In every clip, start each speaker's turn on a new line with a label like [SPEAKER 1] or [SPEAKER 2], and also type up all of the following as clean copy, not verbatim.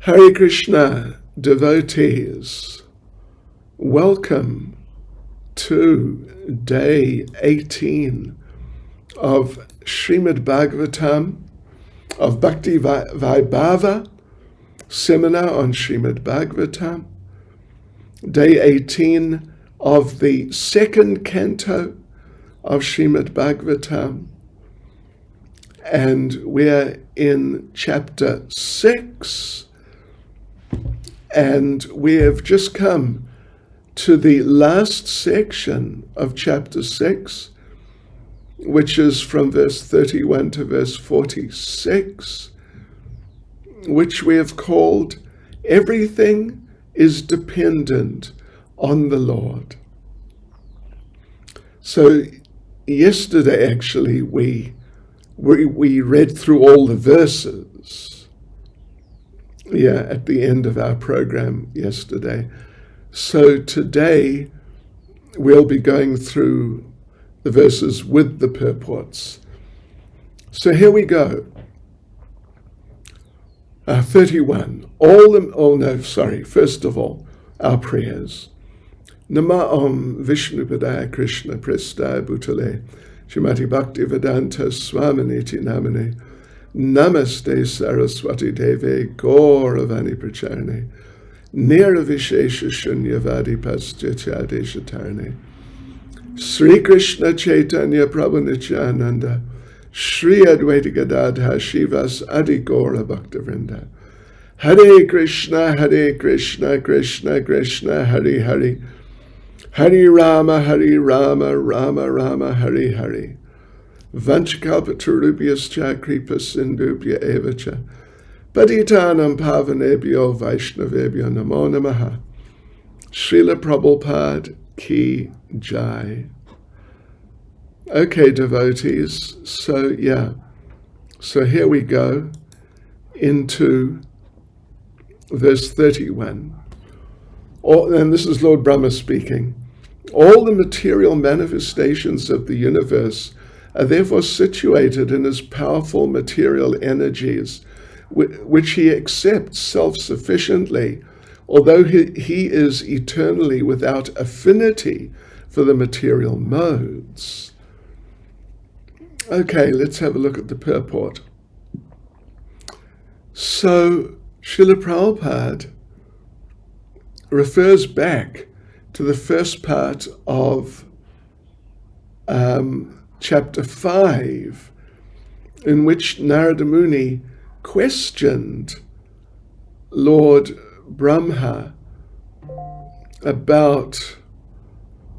[SPEAKER 1] Hare Krishna, devotees. Welcome to day 18 of Srimad Bhagavatam, of Bhakti Vaibhava, seminar on Srimad Bhagavatam, day 18 of the second canto of Srimad Bhagavatam, and we're in chapter 6, and we have just come to the last section of chapter 6, which is from verse 31 to verse 46, which we have called Everything is Dependent on the Lord. So yesterday, actually, we read through all the verses, at the end of our program yesterday. So today, we'll be going through the verses with the purports. So here we go. 31. First of all, our prayers. Nama Om Vishnupadaya Krishna Prestaya Bhutale Srimati Bhakti Vedanta Swaminiti Namane Namaste Saraswati Deve Gauravani Pracharane Nirvishesha Shunyavadi Paschatya Shatarane Sri Krishna Chaitanya Prabhu Nityananda Sri Advaita Gadadha Shivas Adi Gaura Bhaktivinoda Hare Krishna, Krishna Krishna, Hare Hare, Hare Rama, Rama Rama, Hare Hare. Vanchakalpatarubhyascha kripa sindubhya evacha. Patitanam pavanebhyo vaishnavebhyo namo namaha. Srila Prabhupada ki jai. Okay, devotees, so here we go into verse 31. And this is Lord Brahma speaking. All the material manifestations of the universe are therefore situated in his powerful material energies, which he accepts self-sufficiently, although he is eternally without affinity for the material modes. Okay, let's have a look at the purport. So, Srila Prabhupada refers back to the first part of chapter 5, in which Narada Muni questioned Lord Brahma about,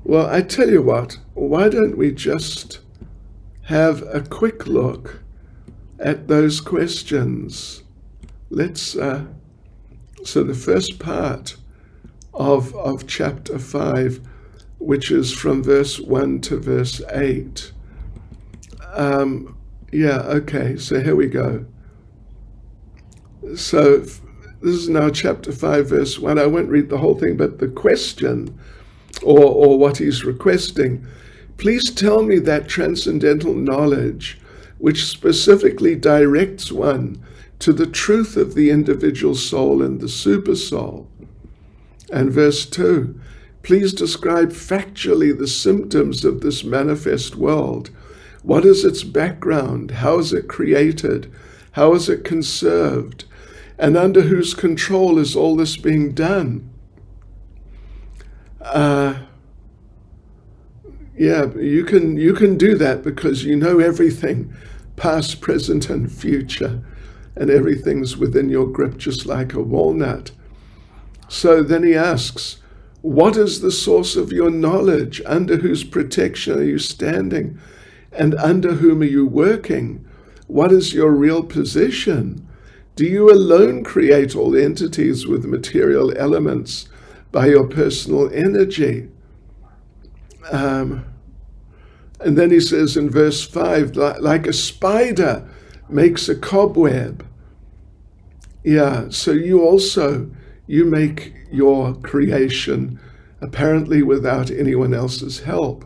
[SPEAKER 1] well, I tell you what, why don't we just have a quick look at those questions? Let's, so the first part of chapter 5, which is from verse 1 to verse 8. Okay, so here we go. So this is now chapter 5, verse 1. I won't read the whole thing, but the question, or what he's requesting, please tell me that transcendental knowledge which specifically directs one to the truth of the individual soul and the supersoul. And verse 2, please describe factually the symptoms of this manifest world. What is its background? How is it created? How is it conserved? And under whose control is all this being done? You can do that because you know everything, past, present, and future, and everything's within your grip just like a walnut. So then he asks, what is the source of your knowledge? Under whose protection are you standing? And under whom are you working? What is your real position? Do you alone create all entities with material elements by your personal energy? And then he says in verse 5, like a spider makes a cobweb. So you make your creation apparently without anyone else's help.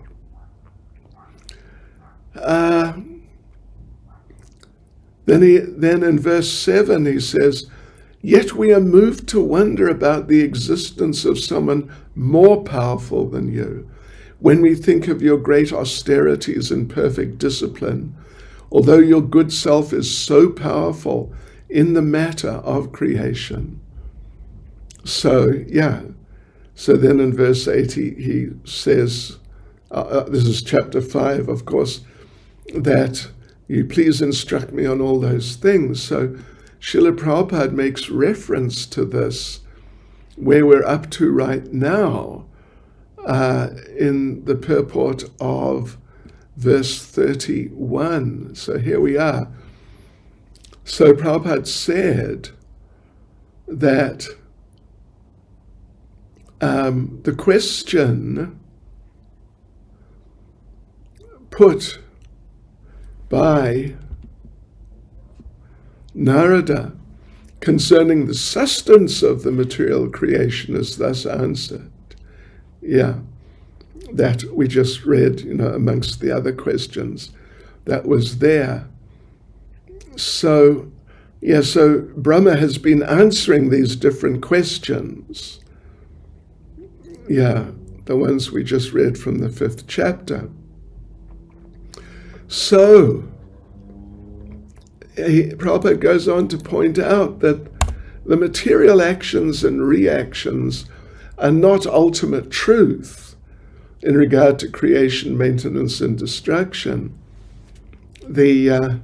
[SPEAKER 1] Then in verse 7 he says, Yet we are moved to wonder about the existence of someone more powerful than you when we think of your great austerities and perfect discipline, although your good self is so powerful in the matter of creation. So then in verse 8 he says, this is chapter 5, of course, that you please instruct me on all those things. So Srila Prabhupada makes reference to this, where we're up to right now, in the purport of verse 31. So here we are. So Prabhupada said that the question put by Narada concerning the sustenance of the material creation is thus answered. That we just read, amongst the other questions that was there. So Brahma has been answering these different questions. The ones we just read from the 5th chapter. So Prabhupada goes on to point out that the material actions and reactions are not ultimate truth in regard to creation, maintenance, and destruction. Then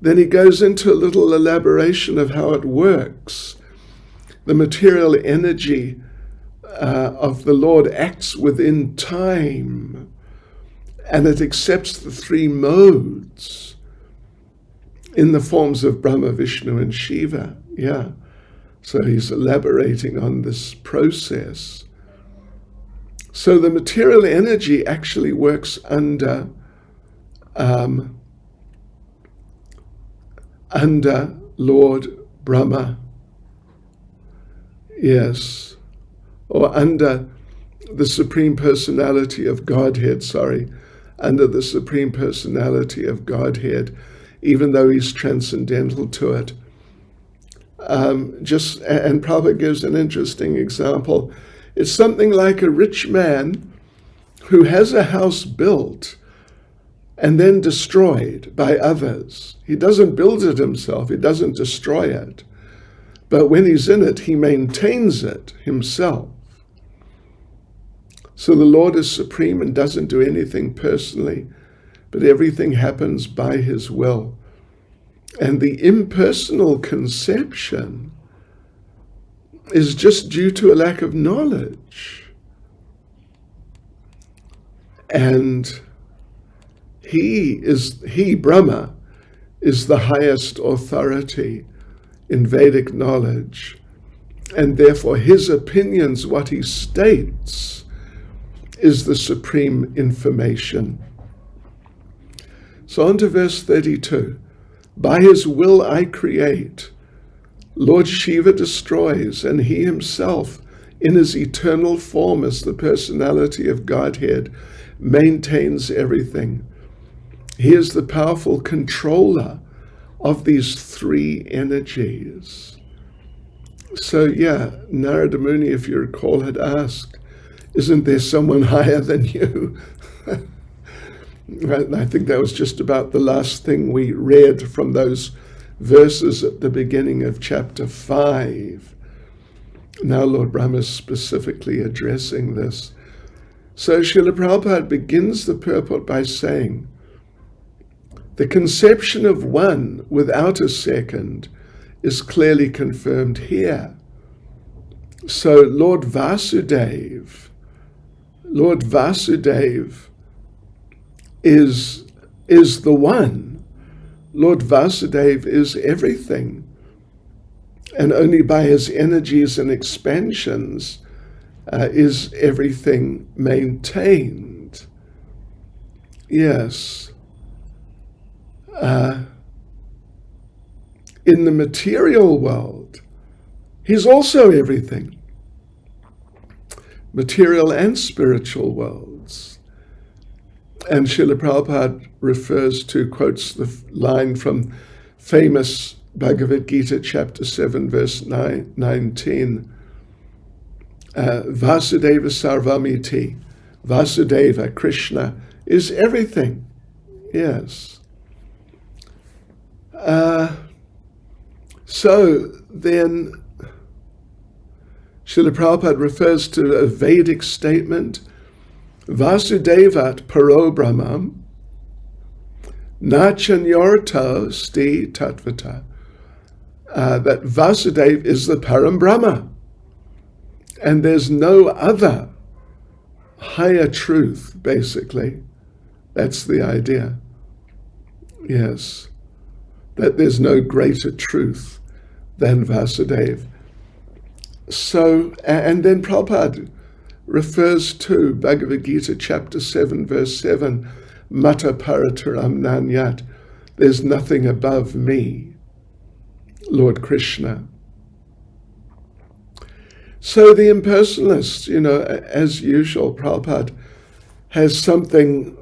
[SPEAKER 1] he goes into a little elaboration of how it works. The material energy of the Lord acts within time, and it accepts the 3 modes in the forms of Brahma, Vishnu, and Shiva. So he's elaborating on this process. So the material energy actually works under Lord Brahma. Or under the Supreme Personality of Godhead, under the Supreme Personality of Godhead, even though he's transcendental to it. And Prabhupada gives an interesting example. It's something like a rich man who has a house built and then destroyed by others. He doesn't build it himself, he doesn't destroy it. But when he's in it, he maintains it himself. So the Lord is supreme and doesn't do anything personally, but everything happens by his will. And the impersonal conception is just due to a lack of knowledge. And he, Brahma, is the highest authority in Vedic knowledge. And therefore his opinions, what he states, is the supreme information. So on to verse 32. By his will I create. Lord Shiva destroys, and he himself, in his eternal form as the personality of Godhead, maintains everything. He is the powerful controller of these 3 energies. So Narada Muni, if you recall, had asked, isn't there someone higher than you? I think that was just about the last thing we read from those verses at the beginning of chapter 5. Now Lord Brahma is specifically addressing this. So Srila Prabhupada begins the purport by saying, the conception of one without a second is clearly confirmed here. So Lord Vasudeva is the one. Lord Vasudeva is everything. And only by his energies and expansions is everything maintained. In the material world, he's also everything. Material and spiritual worlds. And Srila Prabhupada quotes the line from famous Bhagavad Gita chapter 7 verse 19, Vasudeva Sarvamiti, Vasudeva, Krishna, is everything. Yes. So then Srila Prabhupada refers to a Vedic statement, Vasudevat paro brahmam nachanyorto sti tattvata, that Vasudeva is the Param Brahma, and there's no other higher truth, basically. That's the idea. Yes, that there's no greater truth than Vasudeva. So, and then Prabhupada refers to Bhagavad Gita chapter 7 verse 7, Mata Parataram Nanyat, there's nothing above me, Lord Krishna. So the impersonalists, as usual, Prabhupada has something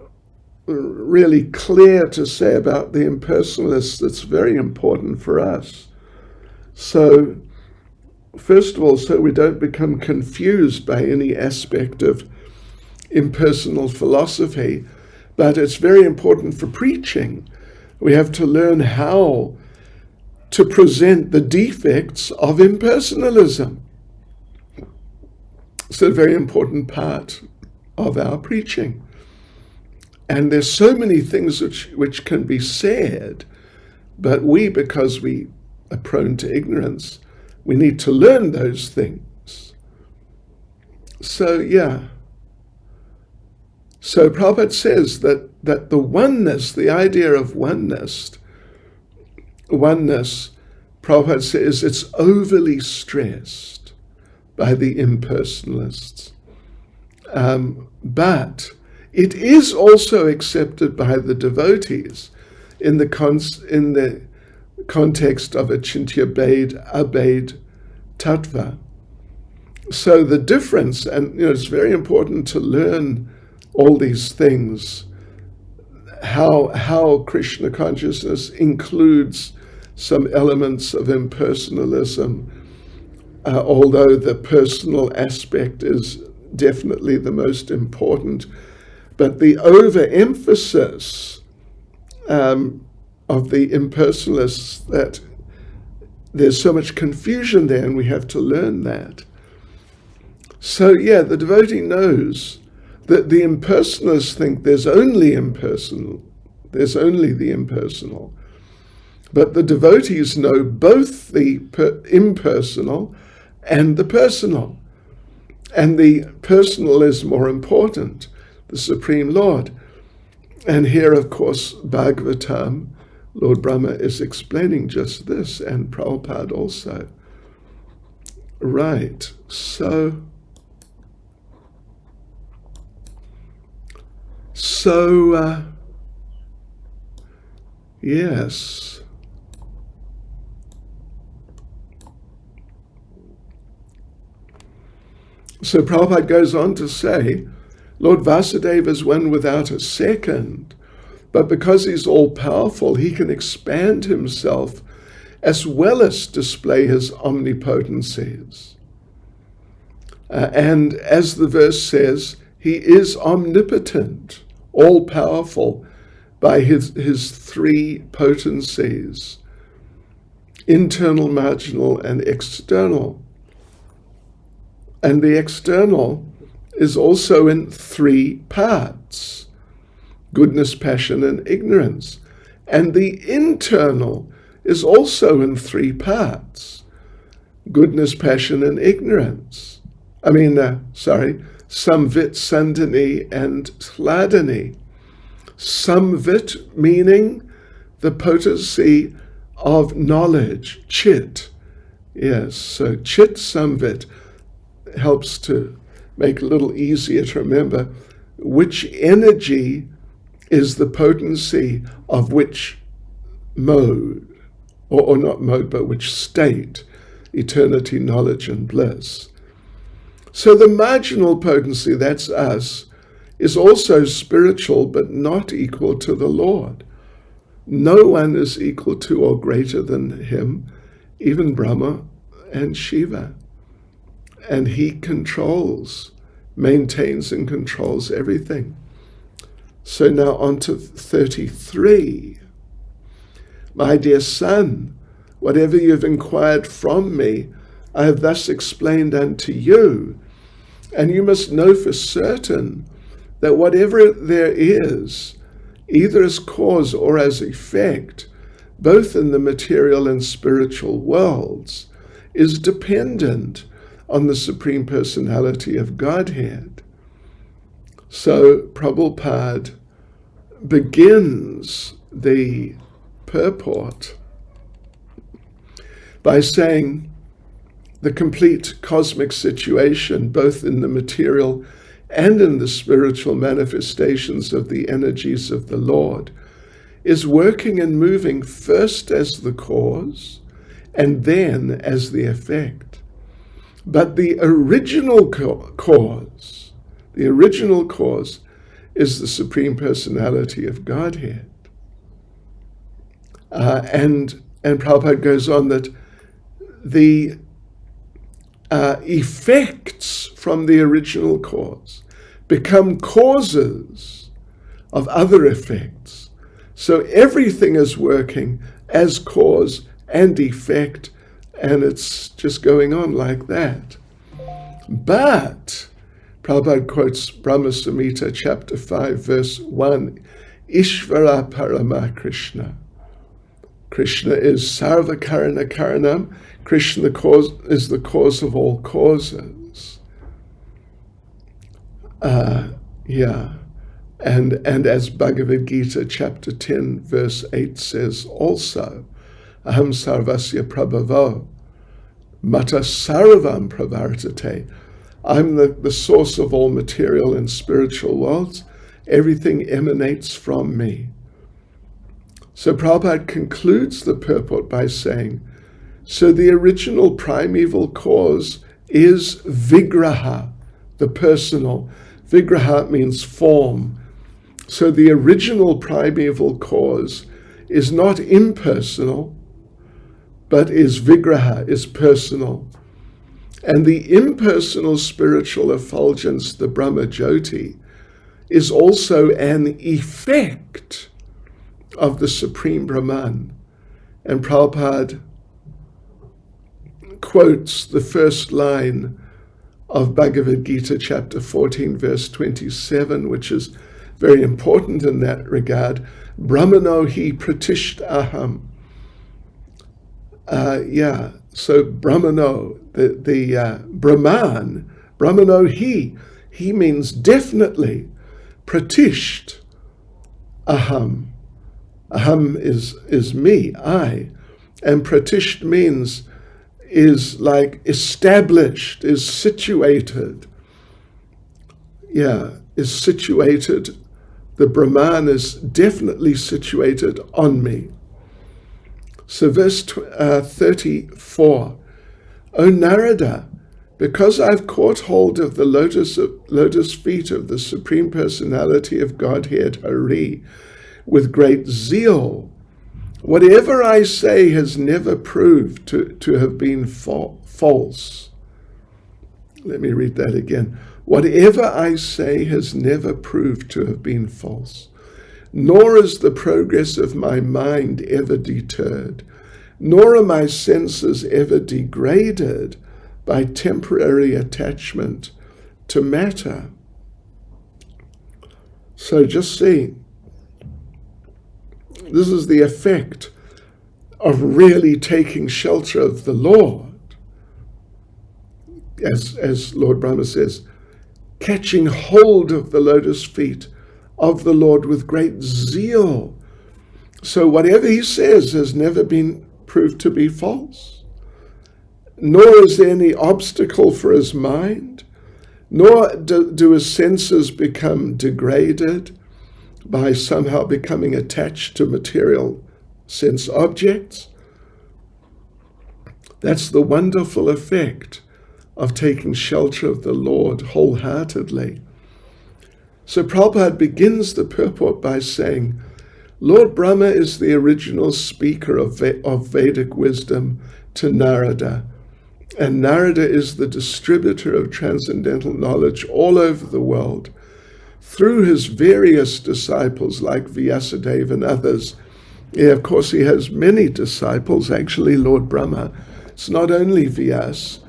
[SPEAKER 1] really clear to say about the impersonalists that's very important for us. So, first of all, so we don't become confused by any aspect of impersonal philosophy, but it's very important for preaching. We have to learn how to present the defects of impersonalism. It's a very important part of our preaching. And there's so many things which can be said, but because we are prone to ignorance, we need to learn those things. So, So Prabhupada says that the oneness, the idea of oneness, Prabhupada says it's overly stressed by the impersonalists. But it is also accepted by the devotees in the context of Achintya Abhed Tattva. So the difference, and it's very important to learn all these things, how Krishna consciousness includes some elements of impersonalism, although the personal aspect is definitely the most important. But the overemphasis of the impersonalists, that there's so much confusion there, and we have to learn that. So the devotee knows that the impersonalists think there's only the impersonal. But the devotees know both the impersonal and the personal. And the personal is more important, the Supreme Lord. And here, of course, Bhagavatam, Lord Brahma is explaining just this, and Prabhupada also. Right, so yes. So Prabhupada goes on to say, Lord Vasudeva is one without a second, but because he's all-powerful, he can expand himself as well as display his omnipotencies. And as the verse says, he is omnipotent, all-powerful by his three potencies, internal, marginal, and external. And the external is also in three parts, goodness, passion, and ignorance. And the internal is also in three parts, goodness, passion, and ignorance. Samvit, Sandhani, and Hladani. Samvit meaning the potency of knowledge, chit. Yes, so chit samvit helps to make it a little easier to remember which energy is the potency of which mode, or not mode, but which state, eternity, knowledge, and bliss. So the marginal potency, that's us, is also spiritual, but not equal to the Lord. No one is equal to or greater than him, even Brahma and Shiva. And he maintains and controls everything. So now on to 33. My dear son, whatever you have inquired from me, I have thus explained unto you. And you must know for certain that whatever there is, either as cause or as effect, both in the material and spiritual worlds, is dependent on the Supreme Personality of Godhead. So Prabhupada begins the purport by saying the complete cosmic situation, both in the material and in the spiritual manifestations of the energies of the Lord, is working and moving first as the cause and then as the effect. But the original cause is the Supreme Personality of Godhead. And Prabhupada goes on that the effects from the original cause become causes of other effects. So everything is working as cause and effect, and it's just going on like that. But Prabhupada quotes Brahma Samhita chapter 5 verse 1, Ishvara Parama Krishna. Krishna is Sarva Karana Karanam. Krishna is the cause of all causes. And as Bhagavad Gita chapter 10 verse 8 says also, Aham Sarvasya Prabhavo, Mata Sarvam Pravartate. I'm the source of all material and spiritual worlds. Everything emanates from me. So Prabhupada concludes the purport by saying, so the original primeval cause is Vigraha, the personal. Vigraha means form. So the original primeval cause is not impersonal, but is Vigraha, is personal. And the impersonal spiritual effulgence, the Brahma Jyoti, is also an effect of the Supreme Brahman. And Prabhupada quotes the first line of Bhagavad Gita chapter 14 verse 27, which is very important in that regard. Brahmano hi pratisht aham. So Brahmano, the Brahman, Brahmano he means definitely. Pratisht aham. Aham is me, I. And pratisht means is like established, is situated. Is situated. The Brahman is definitely situated on me. So verse 34, O Narada, because I've caught hold of the lotus feet of the Supreme Personality of Godhead, Hari, with great zeal, whatever I say has never proved to have been false. Let me read that again. Whatever I say has never proved to have been false, nor is the progress of my mind ever deterred, nor are my senses ever degraded by temporary attachment to matter. So just see, this is the effect of really taking shelter of the Lord. As Lord Brahma says, catching hold of the lotus feet of the Lord with great zeal. So whatever he says has never been proved to be false. Nor is there any obstacle for his mind, nor do his senses become degraded by somehow becoming attached to material sense objects. That's the wonderful effect of taking shelter of the Lord wholeheartedly. So Prabhupada begins the purport by saying, Lord Brahma is the original speaker of Vedic wisdom to Narada. And Narada is the distributor of transcendental knowledge all over the world through his various disciples like Vyasadeva and others. Yeah, of course, he has many disciples, actually, Lord Brahma. It's not only Vyas.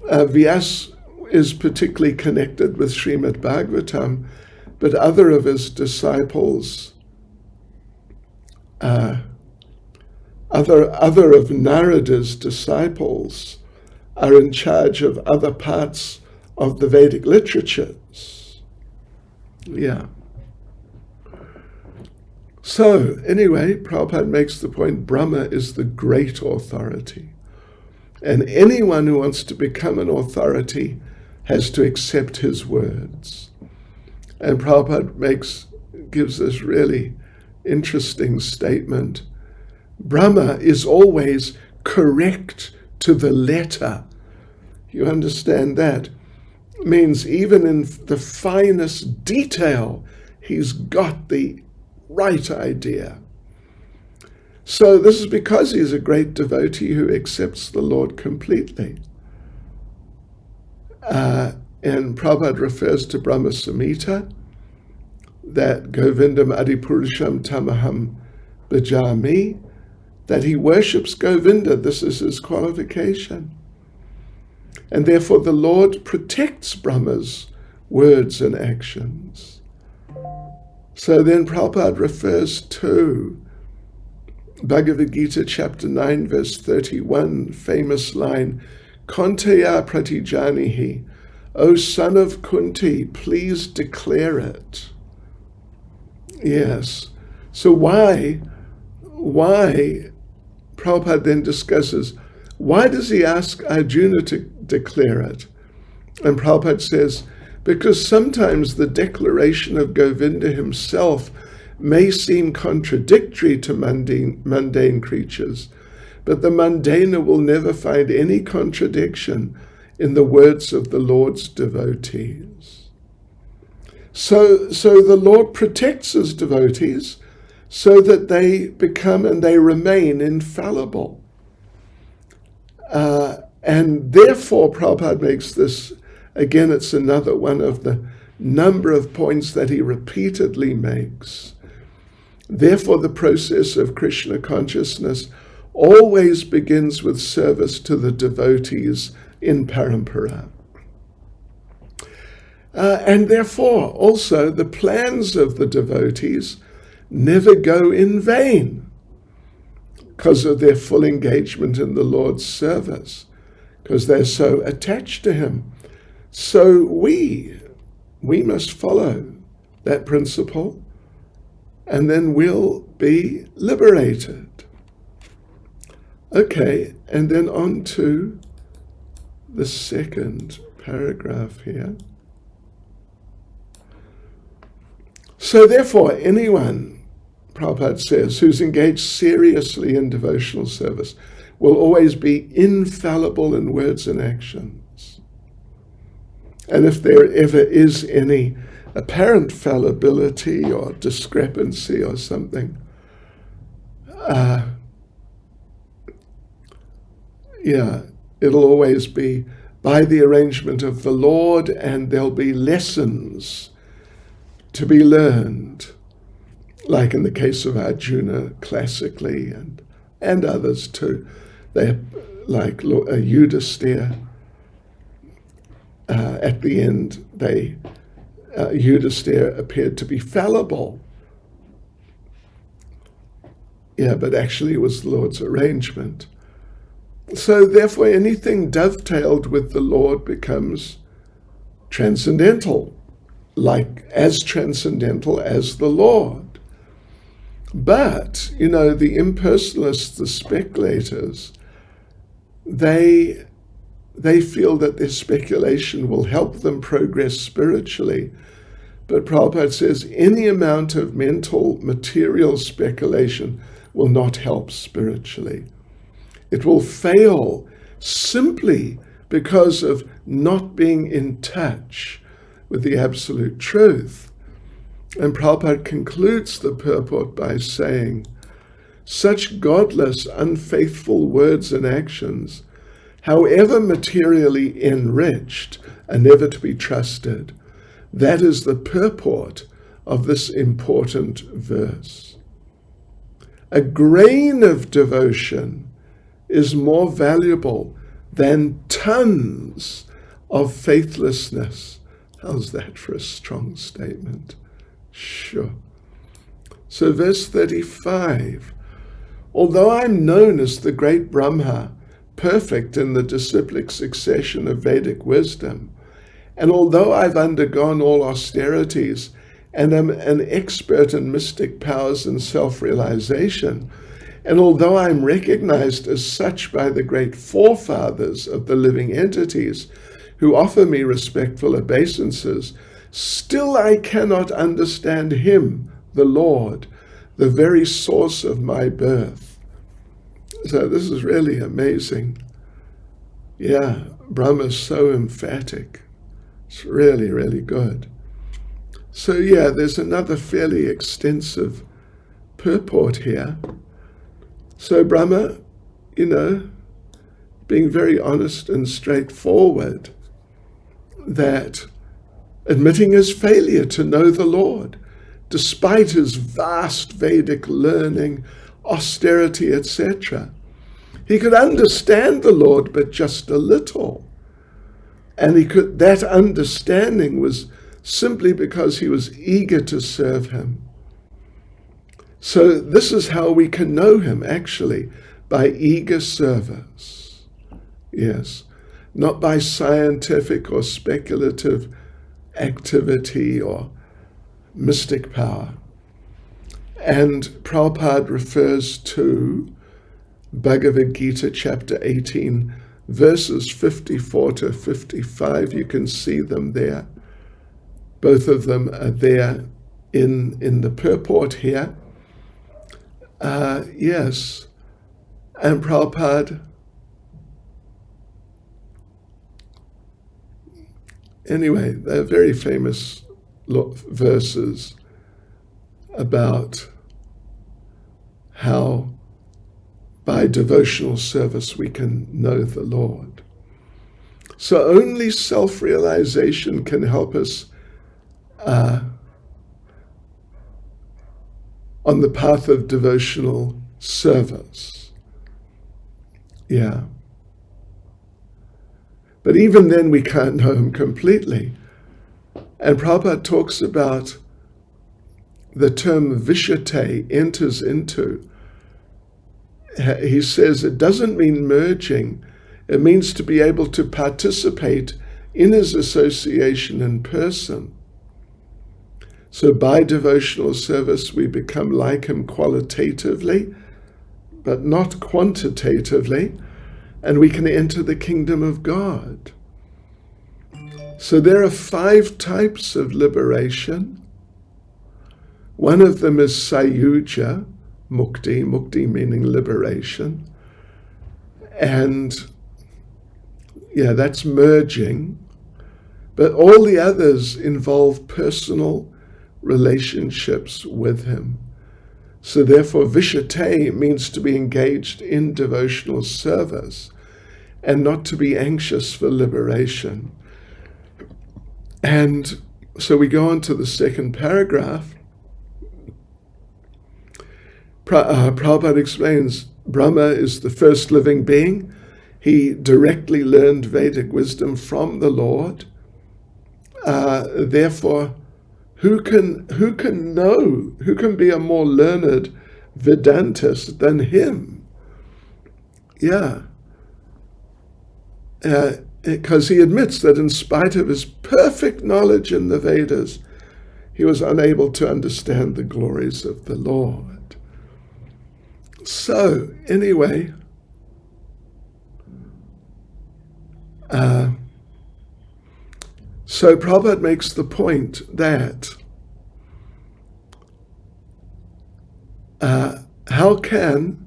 [SPEAKER 1] Vyas is particularly connected with Srimad Bhagavatam, but other of his disciples, other of Narada's disciples, are in charge of other parts of the Vedic literatures. Yeah. So, anyway, Prabhupada makes the point, Brahma is the great authority. And anyone who wants to become an authority has to accept his words. And Prabhupada gives this really interesting statement. Brahma is always correct to the letter. You understand that? It means even in the finest detail, he's got the right idea. So this is because he's a great devotee who accepts the Lord completely. And Prabhupada refers to Brahma Samhita, that Govindam Adipurusham Tamaham Bhajami, that he worships Govinda. This is his qualification. And therefore the Lord protects Brahma's words and actions. So then Prabhupada refers to Bhagavad Gita chapter 9 verse 31, famous line, Kantaya pratijanihi, O son of Kunti, please declare it. Yes. So why Prabhupada then discusses, why does he ask Arjuna to declare it? And Prabhupada says, because sometimes the declaration of Govinda himself may seem contradictory to mundane creatures, but the mundane will never find any contradiction in the words of the Lord's devotees. So the Lord protects his devotees so that they become and they remain infallible. And therefore, Prabhupada makes this, again, it's another one of the number of points that he repeatedly makes. Therefore, the process of Krishna consciousness always begins with service to the devotees in parampara. And therefore, also, the plans of the devotees never go in vain because of their full engagement in the Lord's service, because they're so attached to him. So we must follow that principle, and then we'll be liberated. Okay, and then on to the second paragraph here. So therefore, anyone, Prabhupada says, who's engaged seriously in devotional service will always be infallible in words and actions. And if there ever is any apparent fallibility or discrepancy or something, it'll always be by the arrangement of the Lord, and there'll be lessons to be learned, like in the case of Arjuna classically, and others too. They're like Yudhisthira. At the end, Yudhisthira appeared to be fallible. Yeah, but actually it was the Lord's arrangement. So therefore, anything dovetailed with the Lord becomes transcendental, like as transcendental as the Lord. But, the impersonalists, the speculators, they feel that their speculation will help them progress spiritually. But Prabhupada says any amount of mental, material speculation will not help spiritually. It will fail simply because of not being in touch with the absolute truth. And Prabhupada concludes the purport by saying, such godless, unfaithful words and actions, however materially enriched, are never to be trusted. That is the purport of this important verse. A grain of devotion is more valuable than tons of faithlessness. How's that for a strong statement? Sure. So verse 35, although I'm known as the great Brahma, perfect in the disciplic succession of Vedic wisdom, and although I've undergone all austerities and am an expert in mystic powers and self-realization, and although I'm recognized as such by the great forefathers of the living entities who offer me respectful obeisances, still I cannot understand him, the Lord, the very source of my birth. So this is really amazing. Yeah, Brahma is so emphatic. It's really, really good. So yeah, there's another fairly extensive purport here. So Brahma, being very honest and straightforward, that admitting his failure to know the Lord, despite his vast Vedic learning, austerity, etc., he could understand the Lord, but just a little. And that understanding was simply because he was eager to serve him. So this is how we can know him, actually, by eager service. Yes, not by scientific or speculative activity or mystic power. And Prabhupada refers to Bhagavad Gita chapter 18, verses 54 to 55. You can see them there. Both of them are there in the purport here. Yes, and Prabhupada, anyway, they're very famous verses about how by devotional service we can know the Lord. So only self-realization can help us on the path of devotional service. Yeah. But even then we can't know him completely. And Prabhupada talks about the term vishate enters into. He says it doesn't mean merging. It means to be able to participate in his association in person. So by devotional service, we become like him qualitatively, but not quantitatively, and we can enter the kingdom of God. So there are 5 types of liberation. One of them is sayuja, mukti meaning liberation. And yeah, that's merging. But all the others involve personal relationships with him. So therefore, vishate means to be engaged in devotional service and not to be anxious for liberation. And so we go on to the second paragraph. Prabhupada explains, Brahma is the first living being. He directly learned Vedic wisdom from the Lord. Therefore, who can be a more learned Vedantist than him? Yeah. Because he admits that in spite of his perfect knowledge in the Vedas, he was unable to understand the glories of the Lord. So, anyway, so Prabhupada makes the point that how can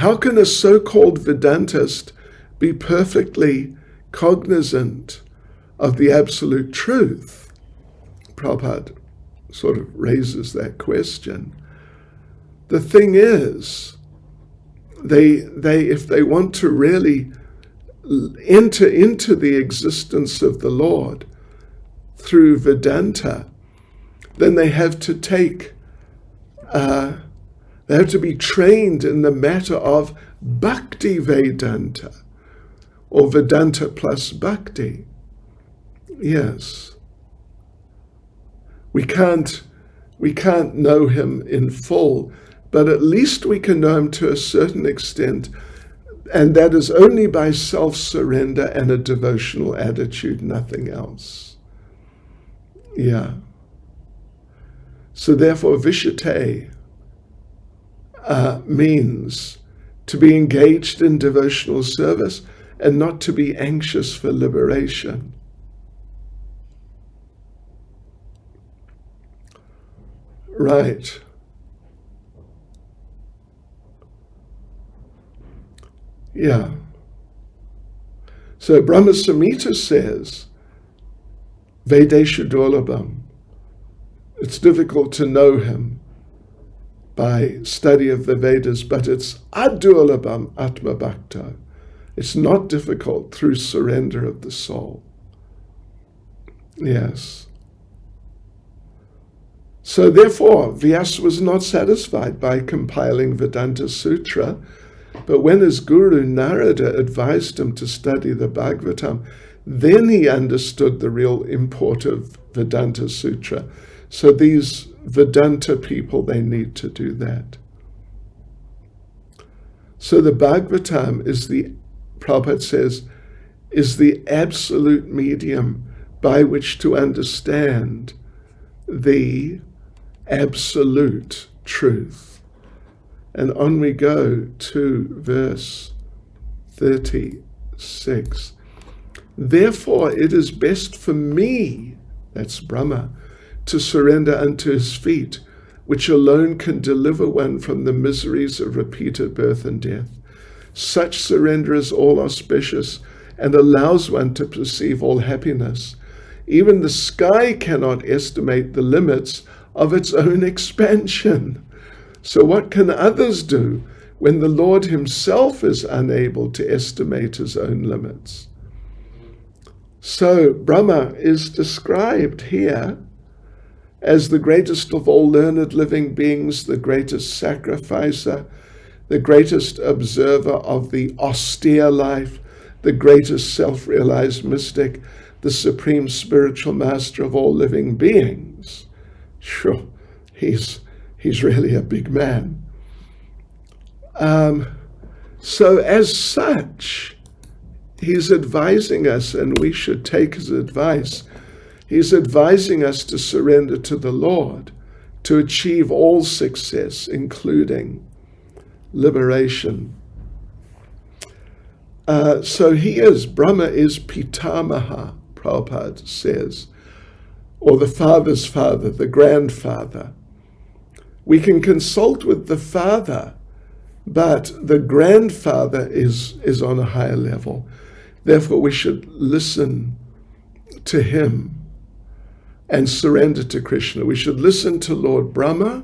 [SPEAKER 1] a so-called Vedantist be perfectly cognizant of the absolute truth? Prabhupada sort of raises that question. The thing is, they if they want to really enter into the existence of the Lord through Vedanta, then they have to they have to be trained in the matter of Bhakti Vedanta, or Vedanta plus Bhakti. Yes. We can't know him in full, but at least we can know him to a certain extent, and that is only by self-surrender and a devotional attitude, nothing else. Yeah. So therefore, Vishate means to be engaged in devotional service and not to be anxious for liberation. Right. Yeah. So Brahma Samhita says, Vedeshu Durlabham. It's difficult to know him by study of the Vedas, but it's Adurlabham Atma Bhakta. It's not difficult through surrender of the soul. Yes. So therefore, Vyasa was not satisfied by compiling Vedanta Sutra, but when his guru Narada advised him to study the Bhagavatam, then he understood the real import of Vedanta Sutra. So these Vedanta people, they need to do that. So the Bhagavatam is Prabhupada says, is the absolute medium by which to understand the absolute truth. And on we go to verse 36. Therefore it is best for me, that's Brahma, to surrender unto his feet, which alone can deliver one from the miseries of repeated birth and death. Such surrender is all auspicious and allows one to perceive all happiness. Even the sky cannot estimate the limits of its own expansion. So what can others do when the Lord himself is unable to estimate his own limits? So Brahma is described here as the greatest of all learned living beings, the greatest sacrificer, the greatest observer of the austere life, the greatest self-realized mystic, the supreme spiritual master of all living beings. Sure, he's really a big man. So as such, he's advising us, and we should take his advice. He's advising us to surrender to the Lord, to achieve all success, including liberation. So Brahma is Pitamaha, Prabhupada says, or the father's father, the grandfather. We can consult with the father, but the grandfather is on a higher level. Therefore, we should listen to him and surrender to Krishna. We should listen to Lord Brahma.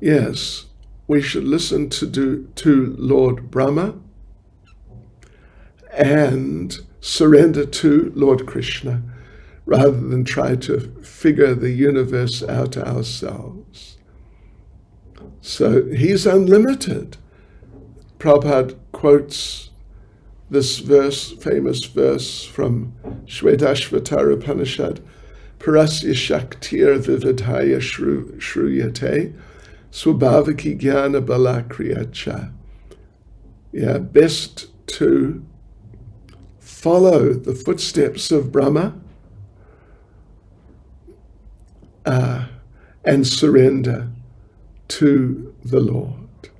[SPEAKER 1] Yes, we should listen to Lord Brahma and surrender to Lord Krishna, rather than try to figure the universe out ourselves. So he's unlimited. Prabhupada quotes this famous verse from Shvetashvatara Upanishad, Parasya Shaktir Vividhaya Shruyate Swabhavaki Jnana Balakriyacha. Yeah, best to follow the footsteps of Brahma and surrender to the Lord.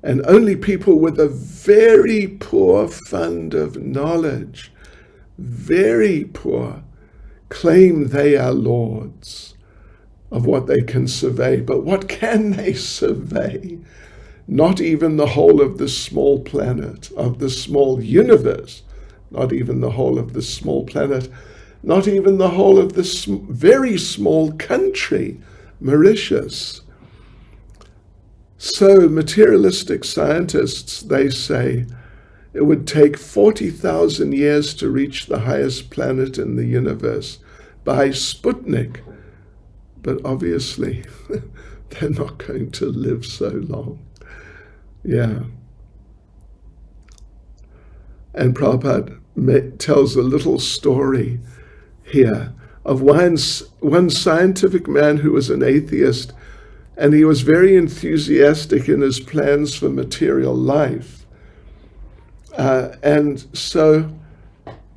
[SPEAKER 1] And only people with a very poor fund of knowledge, very poor, claim they are lords of what they can survey. But what can they survey? Not even the whole of this small planet, of the small universe, not even the whole of this small planet. not even the whole of this very small country, Mauritius. So materialistic scientists, they say, it would take 40,000 years to reach the highest planet in the universe by Sputnik. But obviously, they're not going to live so long. Yeah. And Prabhupada tells a little story here of one scientific man who was an atheist, and he was very enthusiastic in his plans for material life. And so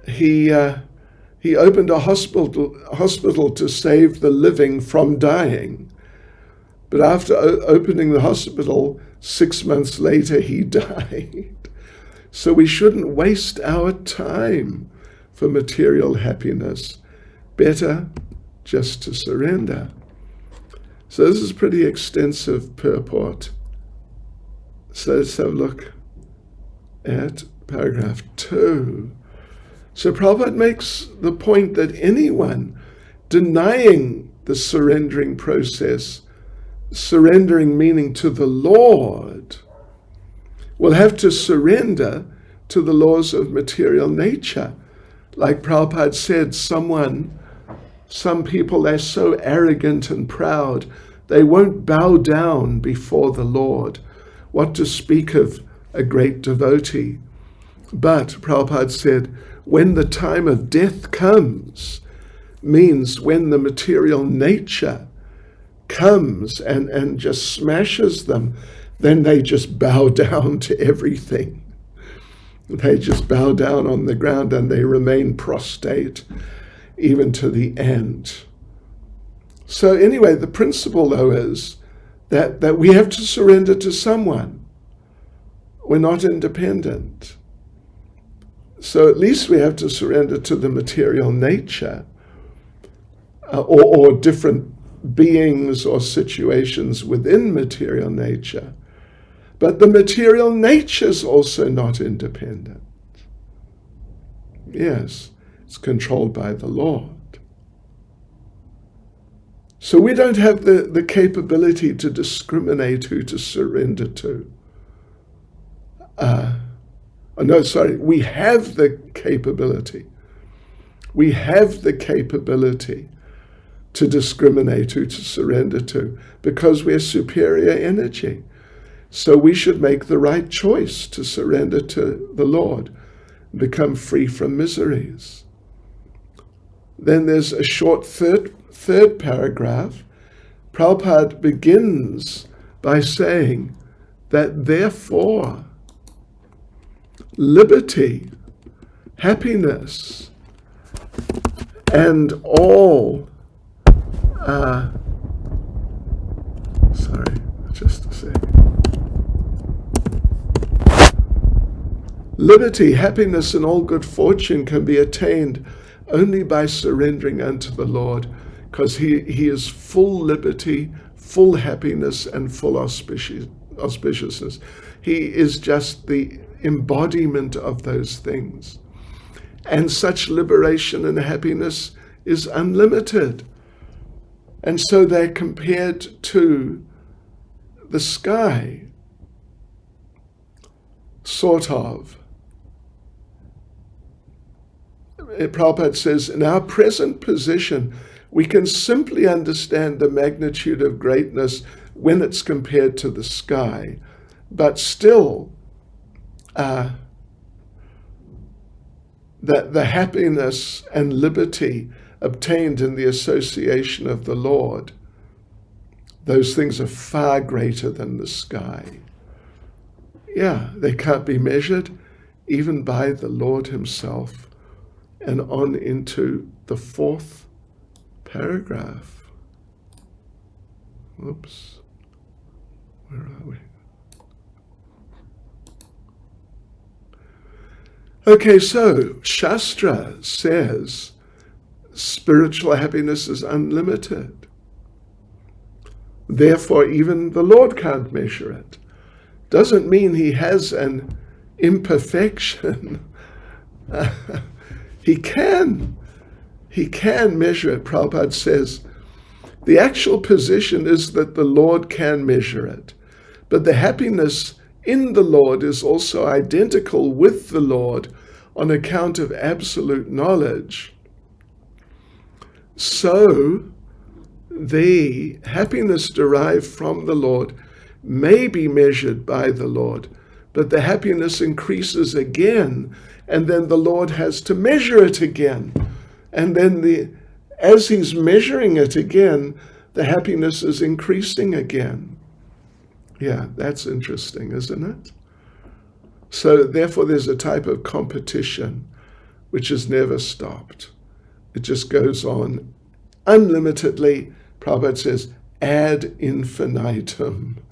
[SPEAKER 1] he opened a hospital to save the living from dying. But after opening the hospital, 6 months later, he died. So we shouldn't waste our time for material happiness. Better just to surrender. So this is pretty extensive purport. So let's have a look at paragraph 2. So Prabhupada makes the point that anyone denying the surrendering process, surrendering meaning to the Lord, will have to surrender to the laws of material nature. Like Prabhupada said, some people, they're so arrogant and proud, they won't bow down before the Lord. What to speak of a great devotee? But Prabhupada said, when the time of death comes, means when the material nature comes and just smashes them, then they just bow down to everything. They just bow down on the ground and they remain prostrate even to the end. So anyway, the principle though is that we have to surrender to someone. We're not independent. So at least we have to surrender to the material nature or different beings or situations within material nature. But the material nature is also not independent. Yes, it's controlled by the Lord. So we don't have the capability to discriminate who to surrender to. We have the capability. We have the capability to discriminate who to surrender to because we're superior energy. So we should make the right choice to surrender to the Lord, become free from miseries. Then there's a short third paragraph. Prabhupada begins by saying that therefore liberty, happiness, and all liberty, happiness, and all good fortune can be attained only by surrendering unto the Lord, because he is full liberty, full happiness, and full auspiciousness. He is just the embodiment of those things. And such liberation and happiness is unlimited. And so they're compared to the sky, sort of. Prabhupada says, in our present position, we can simply understand the magnitude of greatness when it's compared to the sky, but still, that the happiness and liberty obtained in the association of the Lord, those things are far greater than the sky. Yeah, they can't be measured even by the Lord himself. And on into the fourth paragraph. Oops. Where are we? Okay, so Shastra says spiritual happiness is unlimited. Therefore, even the Lord can't measure it. Doesn't mean he has an imperfection. He can He can measure it. Prabhupada says, the actual position is that the Lord can measure it. But the happiness in the Lord is also identical with the Lord on account of absolute knowledge. So, the happiness derived from the Lord may be measured by the Lord, but the happiness increases again, and then the Lord has to measure it again. And then as he's measuring it again, the happiness is increasing again. Yeah, that's interesting, isn't it? So therefore there's a type of competition which is never stopped. It just goes on unlimitedly. Prabhupada says, ad infinitum.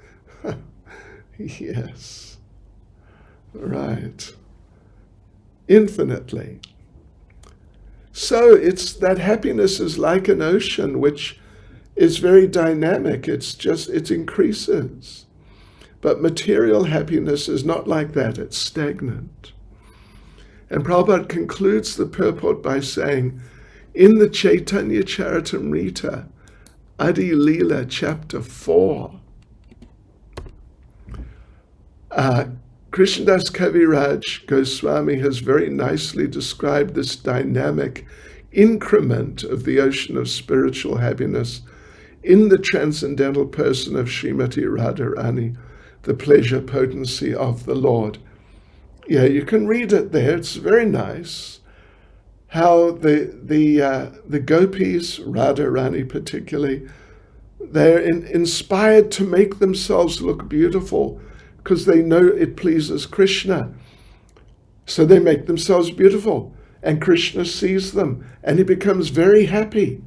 [SPEAKER 1] Yes. Right. Infinitely. So it's that happiness is like an ocean which is very dynamic. It increases. But material happiness is not like that. It's stagnant. And Prabhupada concludes the purport by saying, in the Chaitanya Charitamrita, Adi Leela, chapter 4, Krishnadas Kaviraj Goswami has very nicely described this dynamic increment of the ocean of spiritual happiness in the transcendental person of Srimati Radharani, the pleasure potency of the Lord. Yeah, you can read it there. It's very nice. How the gopis, Radharani particularly, they're inspired to make themselves look beautiful because they know it pleases Krishna. So they make themselves beautiful, and Krishna sees them, and he becomes very happy.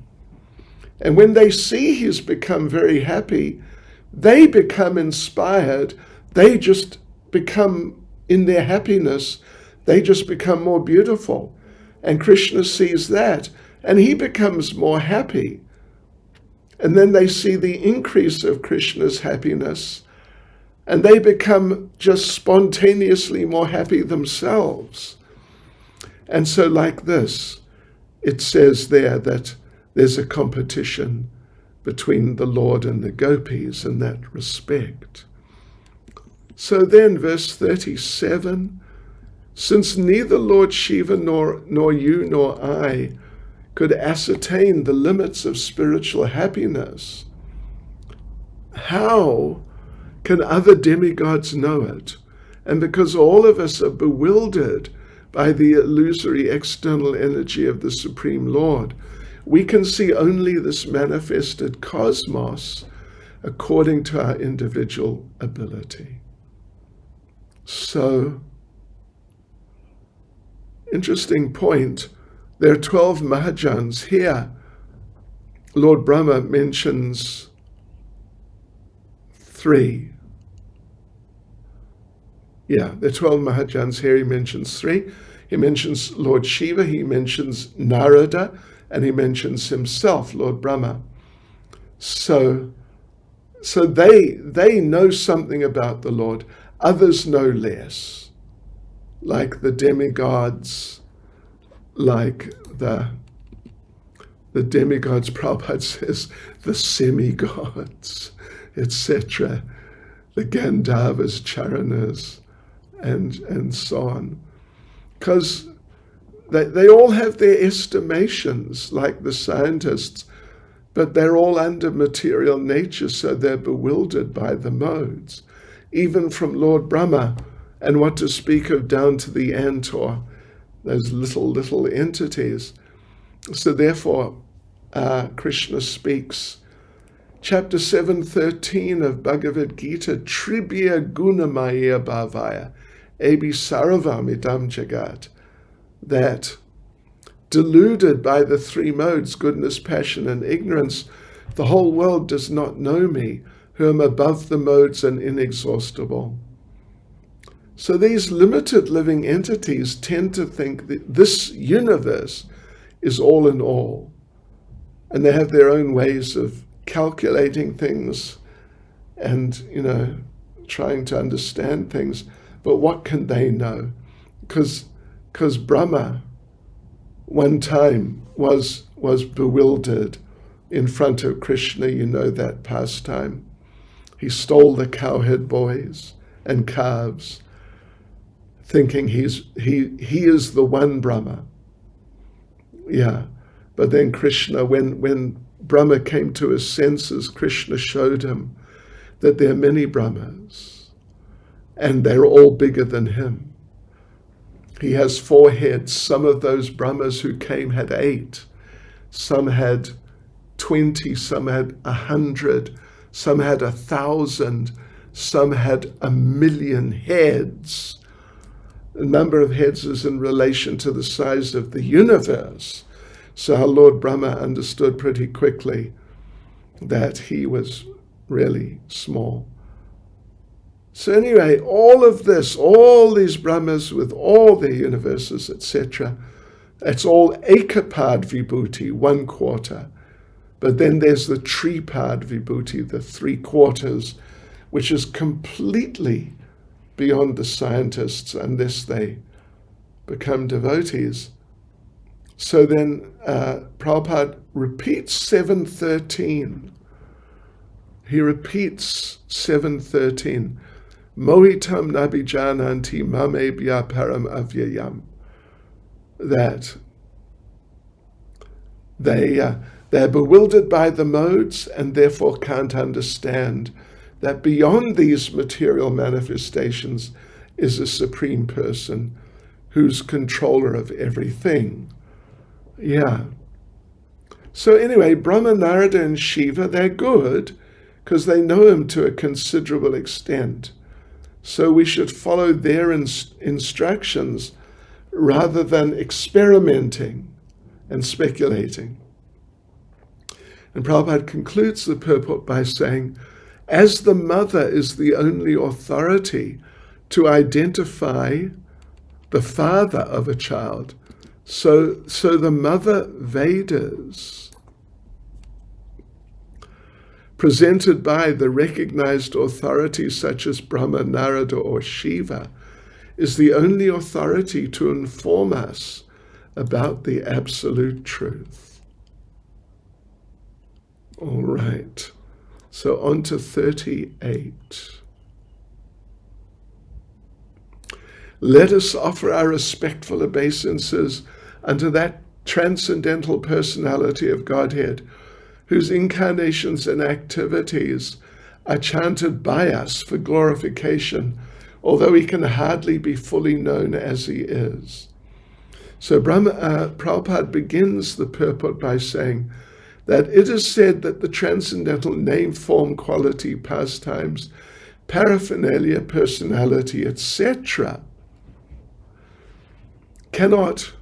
[SPEAKER 1] And when they see he's become very happy, they become inspired. They just become, in their happiness, they just become more beautiful. And Krishna sees that, and he becomes more happy. And then they see the increase of Krishna's happiness, and they become just spontaneously more happy themselves. And so like this, it says there that there's a competition between the Lord and the gopis in that respect. So then, verse 37, since neither Lord Shiva nor you nor I could ascertain the limits of spiritual happiness, how can other demigods know it? And because all of us are bewildered by the illusory external energy of the Supreme Lord, we can see only this manifested cosmos according to our individual ability. So, interesting point. There are 12 Mahajans here. Lord Brahma mentions 3. Yeah, there are 12 Mahajans here. He mentions 3. He mentions Lord Shiva, he mentions Narada, and he mentions himself, Lord Brahma. So they know something about the Lord. Others know less, like the demigods, like the demigods, Prabhupada says, the semi-gods, etc., the Gandharvas, Charanas, and so on. Because they all have their estimations, like the scientists, but they're all under material nature, so they're bewildered by the modes. Even from Lord Brahma, and what to speak of down to the ant, or those little entities. So therefore, Krishna speaks, chapter 7:13 of Bhagavad Gita, Tribhya gunamaya bhavaya, ebi saravam idam jagat, that deluded by the 3 modes, goodness, passion, and ignorance, the whole world does not know me, who am above the modes and inexhaustible. So these limited living entities tend to think that this universe is all in all. And they have their own ways of calculating things and, trying to understand things. But what can they know? Because Brahma one time was was bewildered in front of Krishna. You know that pastime. He stole the cowherd boys and calves, thinking he is the one Brahma. Yeah, but then Krishna, when Brahma came to his senses, Krishna showed him that there are many Brahmas, and they're all bigger than him. He has 4 heads. Some of those Brahmas who came had 8. Some had 20, some had 100, some had 1,000, some had 1,000,000 heads. The number of heads is in relation to the size of the universe. So our Lord Brahma understood pretty quickly that he was really small. So anyway, all of this, all these Brahmas with all their universes, etc., it's all Ekapad Vibhuti, 1/4. But then there's the Tripad Vibhuti, the 3/4, which is completely beyond the scientists unless they become devotees. So then Prabhupada repeats 713. He repeats 713. Mohitam nabijananti mamebhya param avyayam. That they're bewildered by the modes and therefore can't understand that beyond these material manifestations is a supreme person who's controller of everything. Yeah. So anyway, Brahma, Narada, and Shiva, they're good because they know him to a considerable extent. So we should follow their instructions rather than experimenting and speculating. And Prabhupada concludes the purport by saying, as the mother is the only authority to identify the father of a child, so the mother Vedas, presented by the recognized authorities such as Brahma, Narada, or Shiva, is the only authority to inform us about the absolute truth. All right, so on to 38. Let us offer our respectful obeisances unto that transcendental personality of Godhead, whose incarnations and activities are chanted by us for glorification, although he can hardly be fully known as he is. So Prabhupada begins the purport by saying that it is said that the transcendental name, form, quality, pastimes, paraphernalia, personality, etc., cannot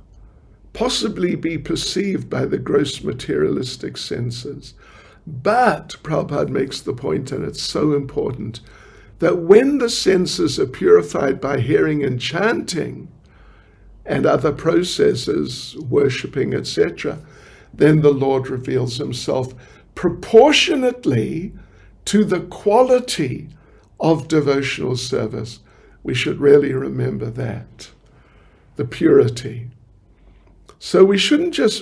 [SPEAKER 1] possibly be perceived by the gross materialistic senses. But Prabhupada makes the point, and it's so important, that when the senses are purified by hearing and chanting and other processes, worshipping, etc., then the Lord reveals himself proportionately to the quality of devotional service. We should really remember that, the purity. So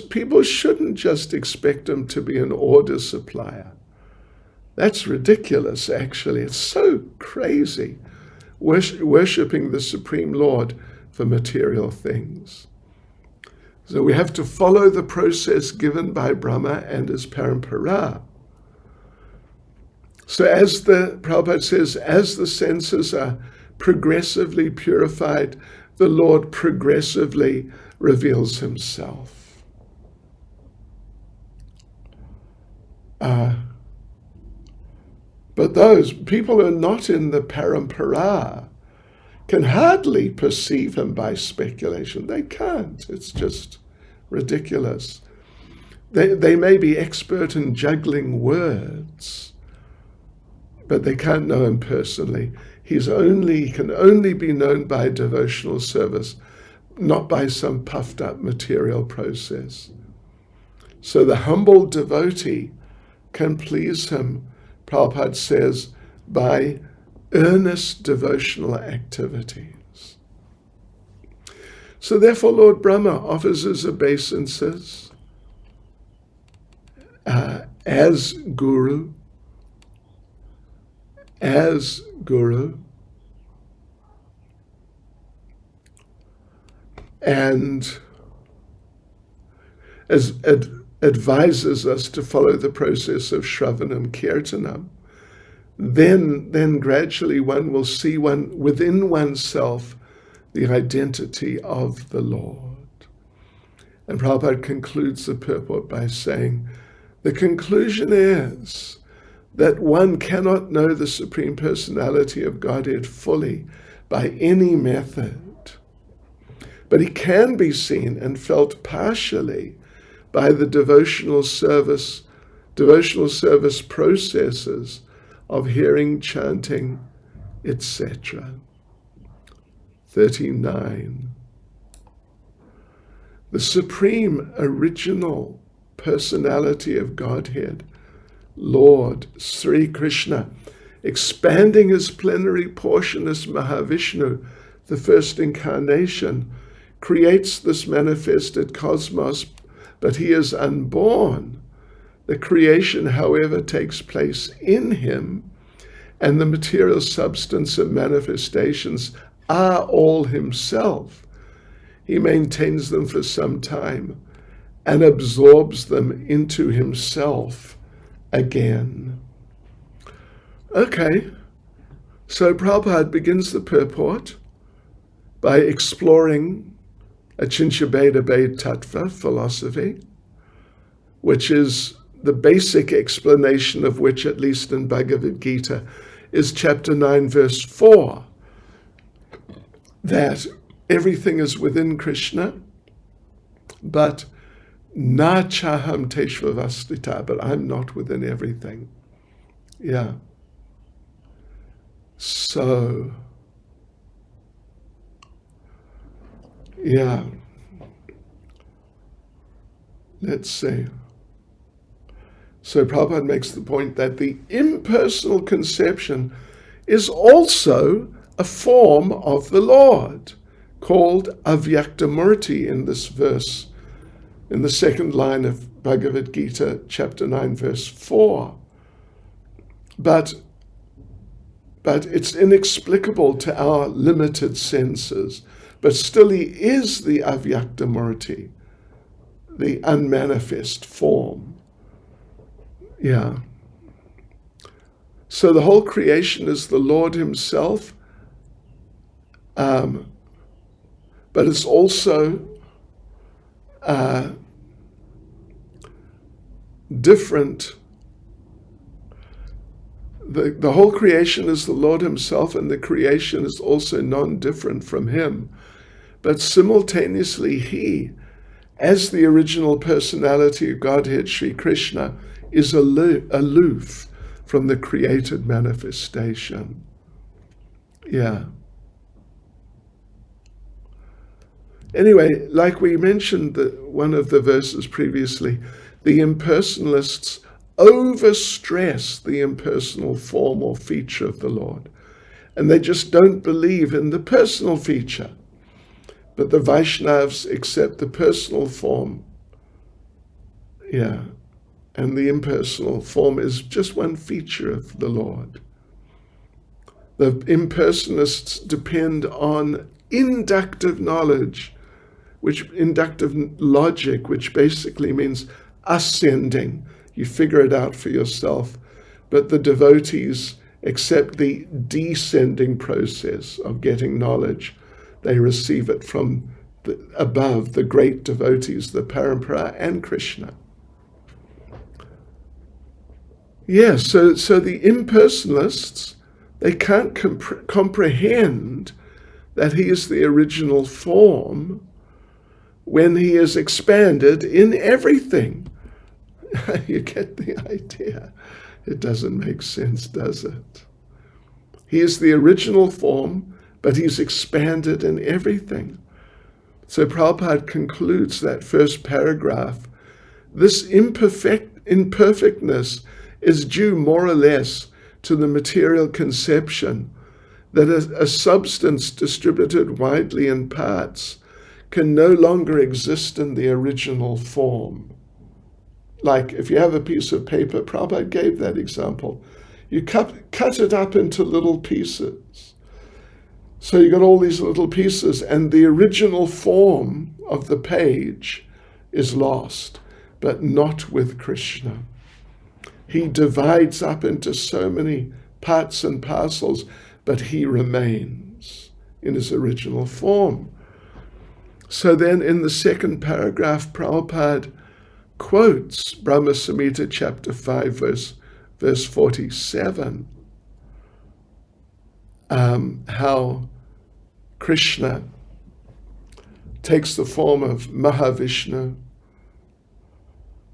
[SPEAKER 1] people shouldn't just expect him to be an order supplier. That's ridiculous, actually. It's so crazy, worshipping the Supreme Lord for material things. So we have to follow the process given by Brahma and his parampara. So Prabhupada says, as the senses are progressively purified, the Lord progressively reveals himself. But those people who are not in the parampara can hardly perceive him by speculation. They can't. It's just ridiculous. They may be expert in juggling words, but they can't know him personally. He can only be known by devotional service, not by some puffed up material process. So the humble devotee can please him, Prabhupada says, by earnest devotional activities. So therefore Lord Brahma offers his obeisances as Guru, and advises us to follow the process of Shravanam Kirtanam, then gradually one will see within oneself the identity of the Lord. And Prabhupada concludes the purport by saying, the conclusion is that one cannot know the Supreme Personality of Godhead fully by any method, but he can be seen and felt partially by the devotional service processes of hearing, chanting, etc. 39. The Supreme Original Personality of Godhead, Lord Sri Krishna, expanding his plenary portion as Mahavishnu, the first incarnation, creates this manifested cosmos, but he is unborn. The creation, however, takes place in him, and the material substance of manifestations are all himself. He maintains them for some time and absorbs them into himself again. Okay, so Prabhupada begins the purport by exploring Achintya Bheda Bhed Tattva philosophy, which is the basic explanation of which, at least in Bhagavad Gita, is chapter 9, verse 4, that everything is within Krishna, but na chaham teshvavastita, but I'm not within everything. Yeah. So, yeah. Let's see. So Prabhupada makes the point that the impersonal conception is also a form of the Lord, called Avyaktamurti in this verse, in the second line of Bhagavad Gita, chapter 9, verse 4. But it's inexplicable to our limited senses. But still he is the Avyaktamurti, the unmanifest form. Yeah. So the whole creation is the Lord himself, but it's also different. The whole creation is the Lord himself, and the creation is also non-different from him. But simultaneously he, as the original personality of Godhead, Sri Krishna, is aloof from the created manifestation. Yeah. Anyway, like we mentioned one of the verses previously, the impersonalists overstress the impersonal form or feature of the Lord. And they just don't believe in the personal feature. But the Vaishnavas accept the personal form. Yeah. And the impersonal form is just one feature of the Lord. The impersonalists depend on inductive knowledge, inductive logic, which basically means ascending. You figure it out for yourself. But the devotees accept the descending process of getting knowledge. They receive it from above, the great devotees, the Parampara and Krishna. Yeah, so the impersonalists, they can't comprehend that he is the original form when he is expanded in everything. You get the idea. It doesn't make sense, does it? He is the original form, but he's expanded in everything. So Prabhupada concludes that first paragraph. This imperfectness is due more or less to the material conception that a substance distributed widely in parts can no longer exist in the original form. like if you have a piece of paper, Prabhupada gave that example. You cut it up into little pieces. So you got all these little pieces, and the original form of the page is lost, but not with Krishna. He divides up into so many parts and parcels, but he remains in his original form. So then in the second paragraph, Prabhupada quotes Brahma Samhita chapter 5, verse 47, how Krishna takes the form of Mahavishnu,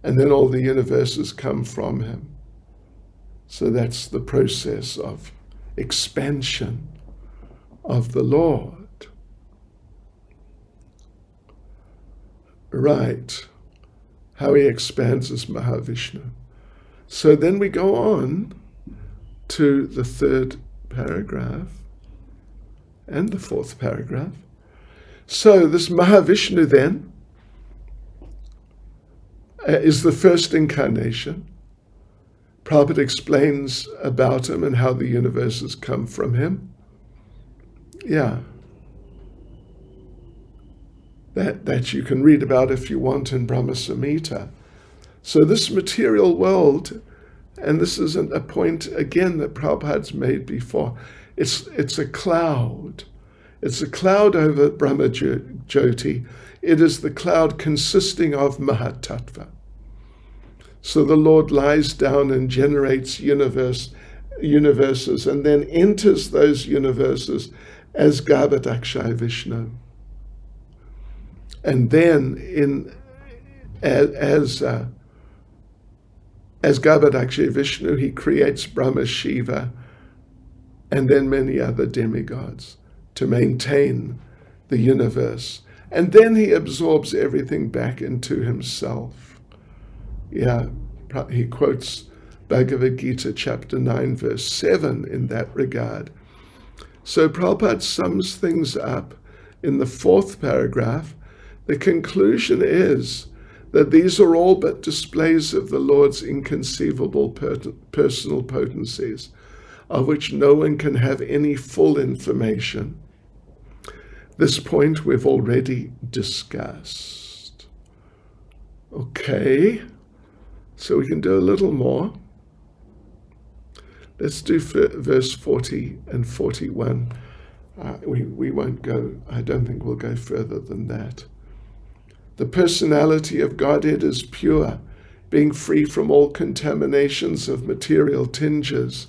[SPEAKER 1] and then all the universes come from him. So that's the process of expansion of the Lord. Right. How he expands as Mahavishnu. So then we go on to the third paragraph and the fourth paragraph. So this Mahavishnu then is the first incarnation. Prabhupada explains about him and how the universes come from him. Yeah. That you can read about if you want in Brahma Samhita. So this material world, and this is a point again that Prabhupada's made before, it's a cloud. It's a cloud over Brahma Jyoti. It is the cloud consisting of Mahatattva. So the Lord lies down and generates universes and then enters those universes as Garbhodakshay Vishnu. And then as Garbhodakshay Vishnu, he creates Brahma Shiva and then many other demigods to maintain the universe. And then he absorbs everything back into himself. Yeah, he quotes Bhagavad Gita chapter 9 verse 7 in that regard. So Prabhupada sums things up in the fourth paragraph. The conclusion is that these are all but displays of the Lord's inconceivable personal potencies, of which no one can have any full information. This point we've already discussed. Okay, so we can do a little more. Let's do verse 40 and 41. We won't go, I don't think we'll go further than that. The personality of Godhead is pure, being free from all contaminations of material tinges.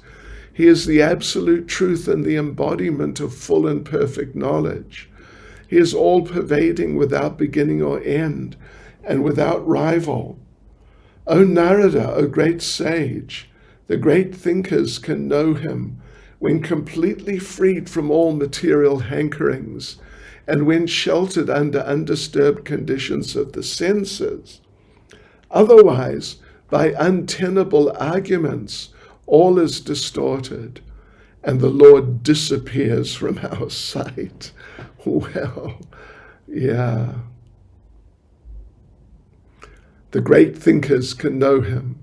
[SPEAKER 1] He is the absolute truth and the embodiment of full and perfect knowledge. He is all-pervading without beginning or end, and without rival. O Narada, O great sage, the great thinkers can know him when completely freed from all material hankerings, and when sheltered under undisturbed conditions of the senses. Otherwise, by untenable arguments, all is distorted, and the Lord disappears from our sight. Well, yeah. The great thinkers can know him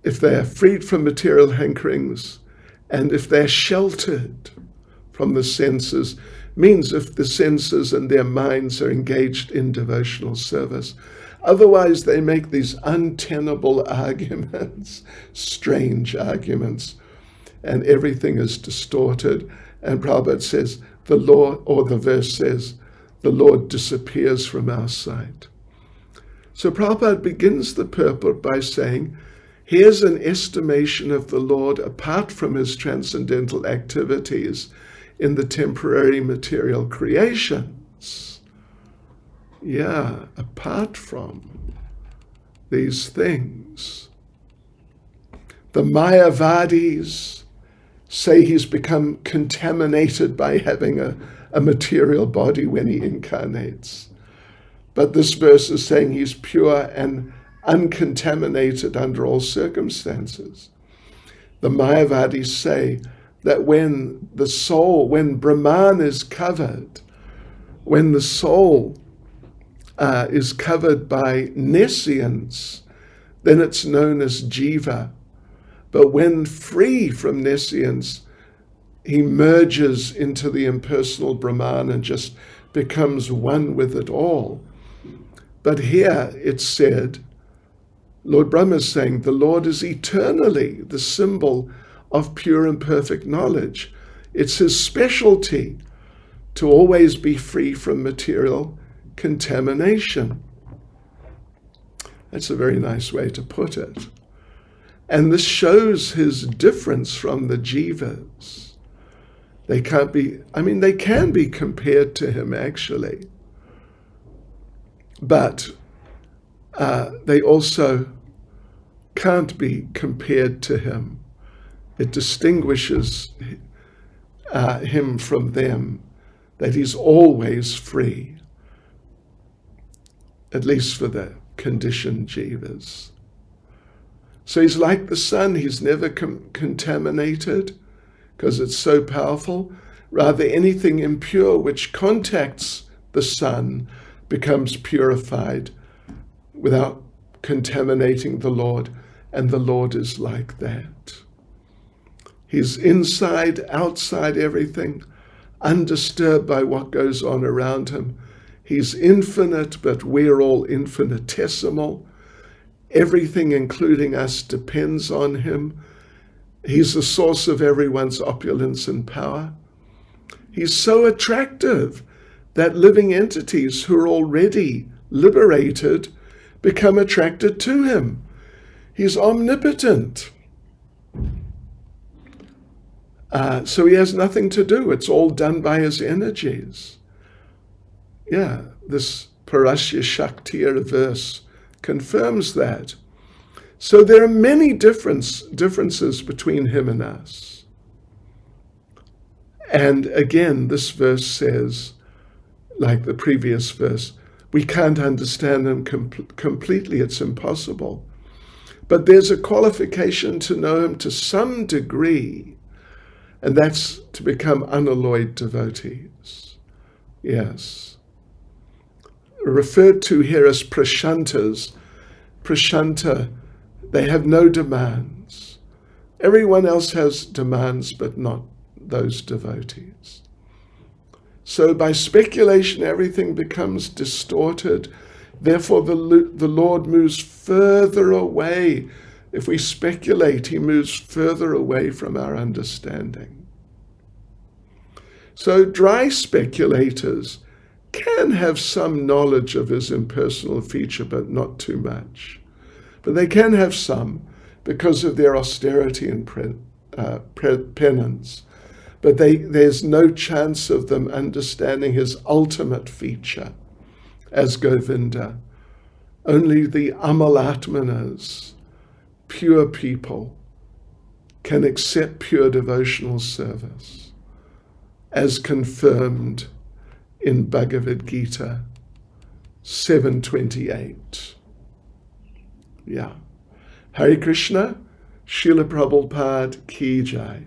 [SPEAKER 1] if they are freed from material hankerings, and if they're sheltered from the senses, means if the senses and their minds are engaged in devotional service. Otherwise, they make these untenable arguments, strange arguments, and everything is distorted. And Prabhupada says, the Lord, or the verse says, the Lord disappears from our sight. So Prabhupada begins the purport by saying, here's an estimation of the Lord apart from his transcendental activities in the temporary material creations. Yeah, apart from these things. The Mayavadis say he's become contaminated by having a material body when he incarnates. But this verse is saying he's pure and uncontaminated under all circumstances. The Mayavadis say that when the soul, when Brahman is covered, when the soul is covered by nescience, then it's known as jiva. But when free from nescience, he merges into the impersonal Brahman and just becomes one with it all. But here it's said, Lord Brahma is saying, the Lord is eternally the symbol of pure and perfect knowledge. It's his specialty to always be free from material contamination. That's a very nice way to put it. And this shows his difference from the jivas. They can't be, they can be compared to him actually. But they also can't be compared to him. It distinguishes him from them, that he's always free, at least for the conditioned jivas. So he's like the sun, he's never contaminated because it's so powerful. Rather, anything impure which contacts the sun becomes purified without contaminating the Lord, and the Lord is like that. He's inside, outside everything, undisturbed by what goes on around him. He's infinite, but we're all infinitesimal. Everything, including us, depends on him. He's the source of everyone's opulence and power. He's so attractive that living entities who are already liberated become attracted to him. He's omnipotent. So he has nothing to do. It's all done by his energies. Yeah, this Parasya Shaktir verse confirms that. So there are many differences between him and us. And again, this verse says, like the previous verse, we can't understand him completely. It's impossible. But there's a qualification to know him to some degree, and that's to become unalloyed devotees. Yes. Referred to here as prashantas. Prashanta, they have no demands. Everyone else has demands, but not those devotees. So by speculation, everything becomes distorted. Therefore, the Lord moves further away. If we speculate, he moves further away from our understanding. So dry speculators can have some knowledge of his impersonal feature, but not too much. But they can have some because of their austerity and penance. But there's no chance of them understanding his ultimate feature as Govinda. Only the Amalatmanas, pure people, can accept pure devotional service, as confirmed in Bhagavad Gita 7:28. Yeah. Hare Krishna, Srila Prabhupada ki jai.